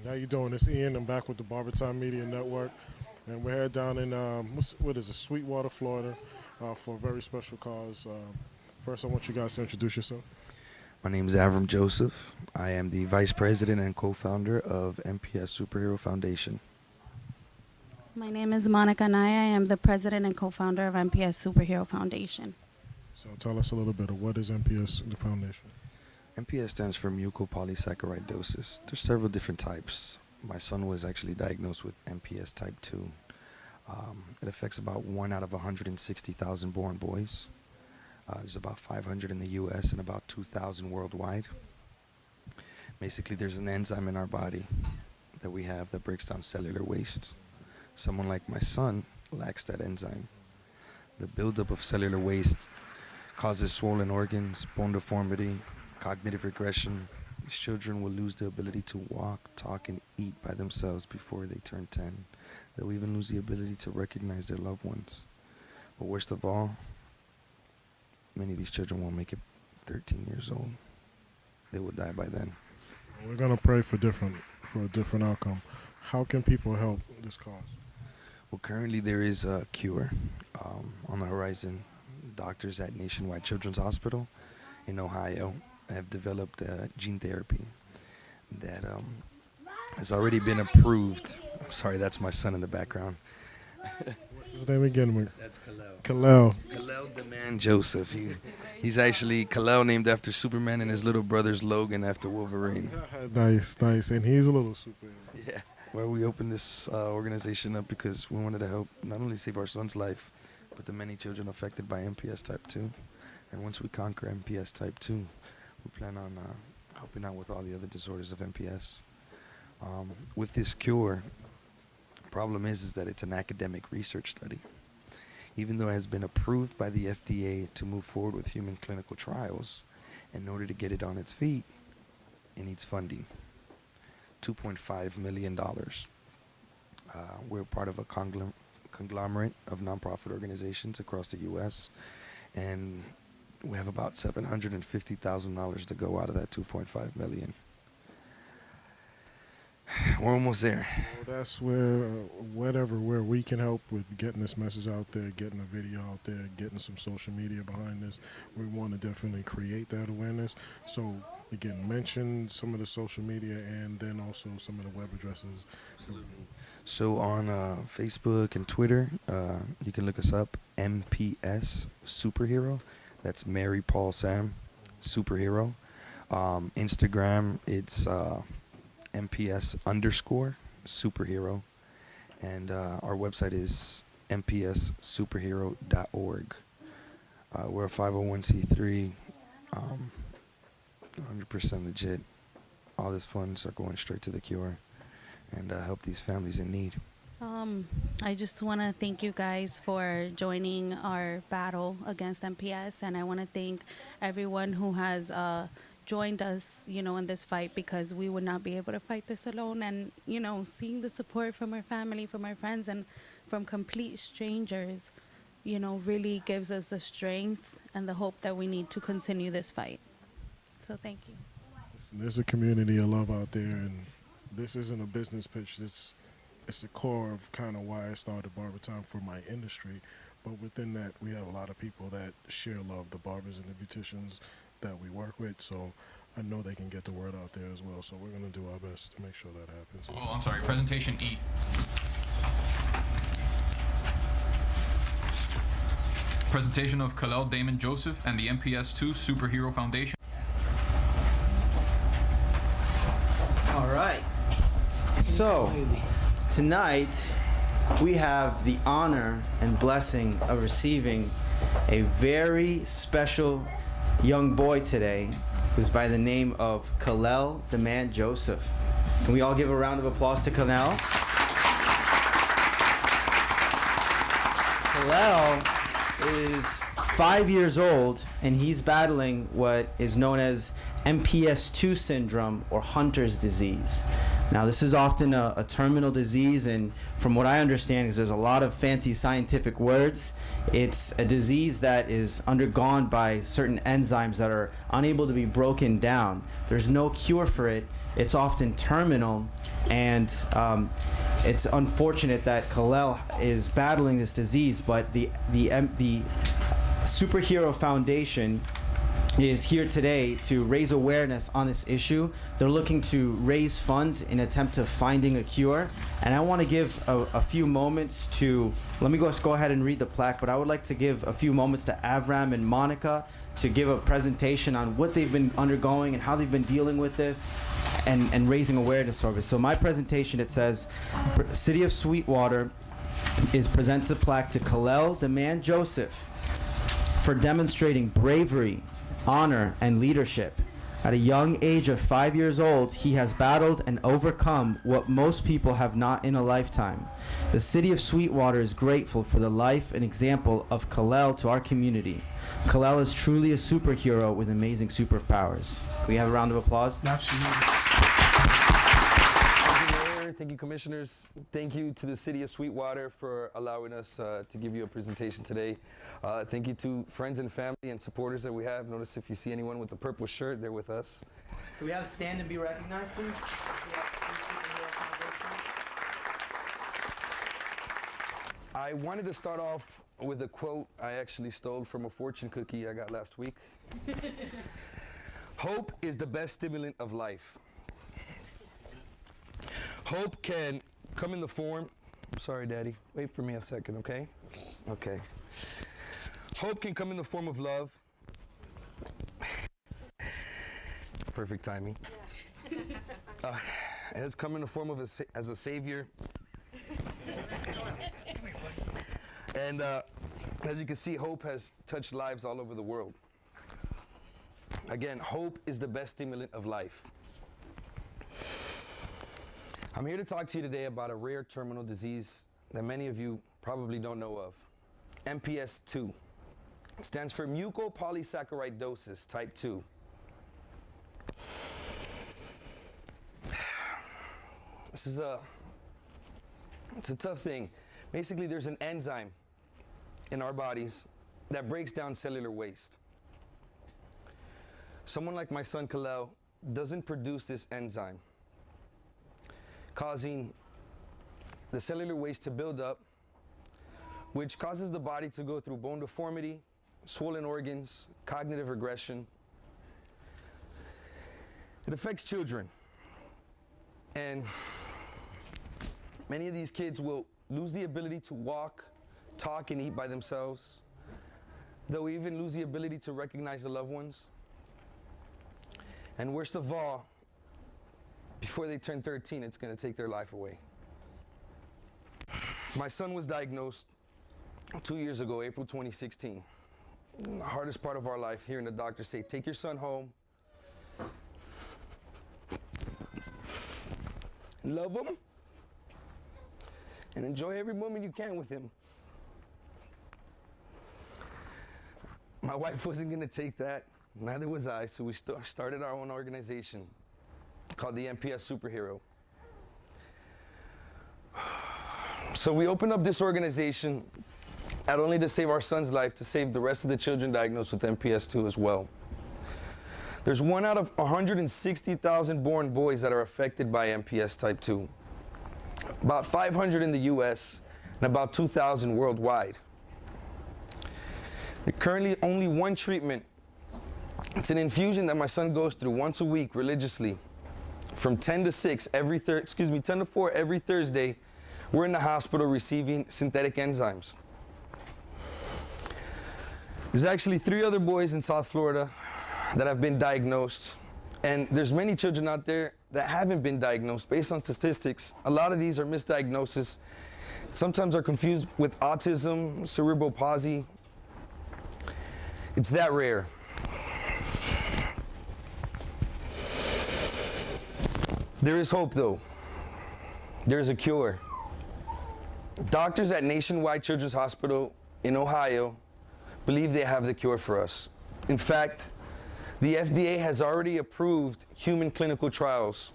How you doing? It's Ian. I'm back with the Barbertime Media Network, and we're here down in what is it, Sweetwater, Florida, for a very special cause. First, I want you guys to introduce yourself. My name is Avram Joseph. I am the Vice President and co-founder of MPS SuperHero Foundation. My name is Monica and I am the President and co-founder of MPS SuperHero Foundation. So tell us a little bit of what is MPS, the foundation. MPS stands for mucopolysaccharidosis. There's several different types. My son was actually diagnosed with MPS type 2. It affects about 1 out of 160,000 born boys. There's about 500 in the U.S. and about 2,000 worldwide. Basically, there's an enzyme in our body that we have that breaks down cellular waste. Someone like my son lacks that enzyme. The buildup of cellular waste causes swollen organs, bone deformity, cognitive regression. These children will lose the ability to walk, talk, and eat by themselves before they turn 10. They'll even lose the ability to recognize their loved ones. But worst of all, many of these children won't make it 13 years old. They will die by then. We're gonna pray for a different outcome. How can people help this cause? Well, currently there is a cure on the horizon. Doctors at Nationwide Children's Hospital in Ohio have developed gene therapy that has already been approved. I'm sorry, that's my son in the background. What's his name again? That's Kalel. Kalel. Kalel the man Joseph. He's actually Kalel named after Superman, and his little brother's Logan after Wolverine. Nice. And he's a little superhero. Yeah. Well, we opened this organization up because we wanted to help not only save our son's life, but the many children affected by MPS type 2. And once we conquer MPS type 2, we plan on helping out with all the other disorders of MPS. With this cure, the problem is that it's an academic research study. Even though it has been approved by the FDA to move forward with human clinical trials, in order to get it on its feet, it needs funding. $2.5 million. We're part of a conglomerate of nonprofit organizations across the U.S., and we have about $750,000 to go out of that $2.5 million. We're almost there. Well, that's where we can help with getting this message out there, getting a video out there, getting some social media behind this. We want to definitely create that awareness. So again, mention some of the social media and then also some of the web addresses. So on Facebook and Twitter, you can look us up, MPS SuperHero. That's Mary Paul Sam SuperHero. Instagram, it's MPS_SuperHero. And our website is mpssuperhero.org. We're a 501c3, 100% legit. All these funds are going straight to the cure and help these families in need. I just want to thank you guys for joining our battle against MPS, and I want to thank everyone who has joined us, in this fight, because we would not be able to fight this alone. And, seeing the support from our family, from our friends, and from complete strangers, really gives us the strength and the hope that we need to continue this fight. So thank you. Listen, there's a community of love out there, and this isn't a business pitch. It's the core of kind of why I started Barber Time for my industry. But within that, we have a lot of people that share love, the barbers and the beauticians that we work with. So I know they can get the word out there as well. So we're going to do our best to make sure that happens. Oh, I'm sorry. Presentation E. Presentation of Kalel Damon Joseph and the MPS II SuperHero Foundation. All right. So, tonight we have the honor and blessing of receiving a very special young boy today who's by the name of Kalel the man Joseph. Can we all give a round of applause to Kalel? Kalel is 5 years old, and he's battling what is known as MPS II syndrome, or Hunter's disease. Now, this is often a terminal disease, and from what I understand, because there's a lot of fancy scientific words, it's a disease that is undergone by certain enzymes that are unable to be broken down. There's no cure for it. It's often terminal, and it's unfortunate that Kalel is battling this disease, but the SuperHero Foundation is here today to raise awareness on this issue. They're looking to raise funds in attempt to finding a cure. And I want to give a few moments to, let me go ahead and read the plaque, but I would like to give a few moments to Avram and Monica to give a presentation on what they've been undergoing and how they've been dealing with this and raising awareness for it. So my presentation, it says, City of Sweetwater presents a plaque to Kalel Demand Joseph for demonstrating bravery, honor, and leadership. At a young age of 5 years old, he has battled and overcome what most people have not in a lifetime. The City of Sweetwater is grateful for the life and example of Kalel to our community. Kalel is truly a superhero with amazing superpowers. Can we have a round of applause? Absolutely. Thank you, commissioners. Thank you to the City of Sweetwater for allowing us to give you a presentation today. Thank you to friends and family and supporters that we have. Notice if you see anyone with a purple shirt, they're with us. Can we have stand and be recognized, please? I wanted to start off with a quote I actually stole from a fortune cookie I got last week. Hope is the best stimulant of life. Hope can come in the form, sorry, Daddy, wait for me a second, okay? Okay. Hope can come in the form of love. Perfect timing. It has come in the form of as a savior. And as you can see, hope has touched lives all over the world. Again, hope is the best stimulant of life. I'm here to talk to you today about a rare terminal disease that many of you probably don't know of. MPS II. It stands for mucopolysaccharidosis type 2. It's a tough thing. Basically, there's an enzyme in our bodies that breaks down cellular waste. Someone like my son Kalel doesn't produce this enzyme, causing the cellular waste to build up, which causes the body to go through bone deformity, swollen organs, cognitive regression. It affects children, and many of these kids will lose the ability to walk, talk, and eat by themselves. They'll even lose the ability to recognize the loved ones. And worst of all, before they turn 13, it's going to take their life away. My son was diagnosed 2 years ago, April 2016. The hardest part of our life, hearing the doctor say, take your son home, love him, and enjoy every moment you can with him. My wife wasn't going to take that, neither was I, so we started our own organization called the MPS SuperHero. So we opened up this organization not only to save our son's life, to save the rest of the children diagnosed with MPS II as well. There's 1 out of 160,000 born boys that are affected by MPS type 2. About 500 in the US and about 2,000 worldwide. There's currently only one treatment. It's an infusion that my son goes through once a week religiously. From 10 to 10 to 4 every Thursday, we're in the hospital receiving synthetic enzymes. There's actually 3 other boys in South Florida that have been diagnosed, and there's many children out there that haven't been diagnosed. Based on statistics, a lot of these are misdiagnoses. Sometimes are confused with autism, cerebral palsy. It's that rare. There is hope, though. There is a cure. Doctors at Nationwide Children's Hospital in Ohio believe they have the cure for us. In fact, the FDA has already approved human clinical trials.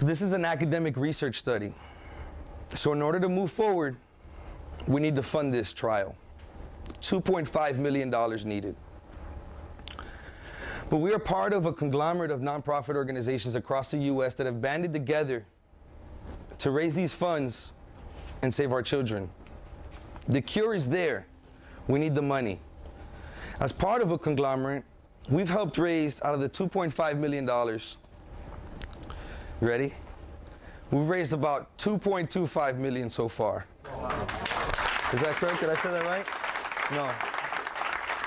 This is an academic research study. So in order to move forward, we need to fund this trial. $2.5 million needed. But we are part of a conglomerate of nonprofit organizations across the U.S. that have banded together to raise these funds and save our children. The cure is there. We need the money. As part of a conglomerate, we've helped raise, out of the $2.5 million, you ready? We've raised about $2.25 million so far. Wow. Is that correct? Did I say that right? No.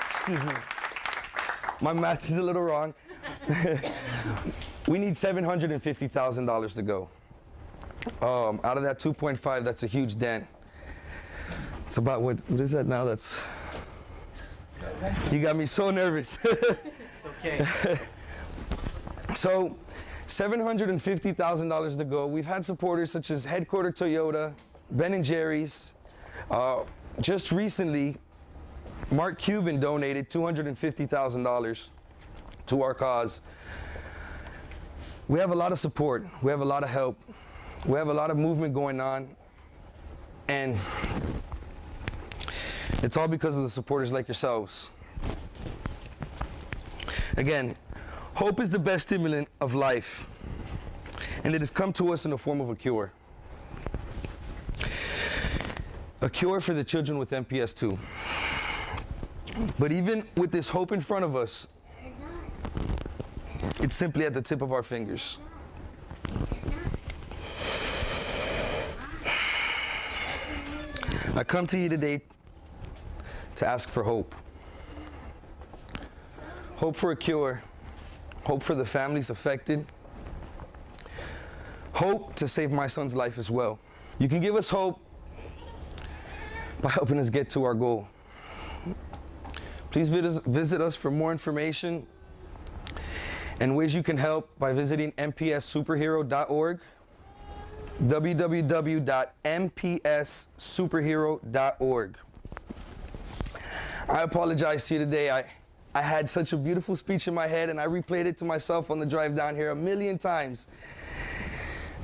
Excuse me. My math is a little wrong. We need $750,000 to go. Out of that 2.5, that's a huge dent. It's about, what is that now? That's, you got me so nervous. It's okay. So, $750,000 to go. We've had supporters such as Headquarter Toyota, Ben & Jerry's. Just recently, Mark Cuban donated $250,000 to our cause. We have a lot of support. We have a lot of help. We have a lot of movement going on. And it's all because of the supporters like yourselves. Again, hope is the best stimulant of life, and it has come to us in the form of a cure. A cure for the children with MPS II. But even with this hope in front of us, it's simply at the tip of our fingers. I come to you today to ask for hope. Hope for a cure. Hope for the families affected. Hope to save my son's life as well. You can give us hope by helping us get to our goal. Please visit us for more information and ways you can help by visiting MPSSuperHero.org, www.MPSSuperHero.org. I apologize to you today. I had such a beautiful speech in my head, and I replayed it to myself on the drive down here 1,000,000 times.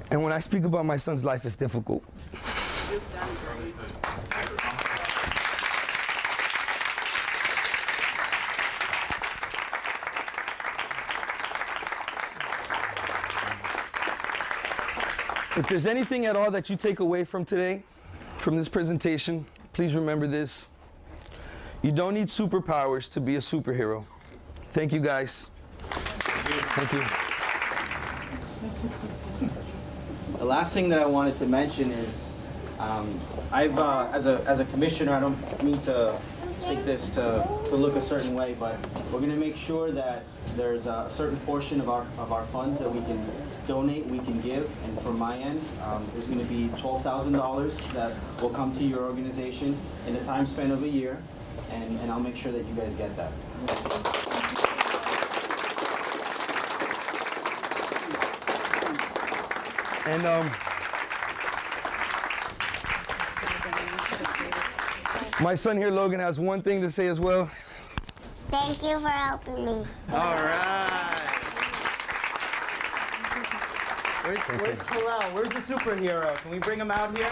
And when I speak about my son's life, it's difficult. You've done great. If there's anything at all that you take away from today, from this presentation, please remember this. You don't need superpowers to be a superhero. Thank you, guys. Thank you. The last thing that I wanted to mention is, I've as a commissioner, I don't mean to take this to look a certain way, but we're going to make sure that there's a certain portion of our funds that we can donate, we can give, and from my end, there's going to be $12,000 that will come to your organization in a time span of a year, and I'll make sure that you guys get that. And my son here, Logan, has one thing to say as well. Thank you for helping me. All right. Where's Kalel? Where's the superhero? Can we bring him out here?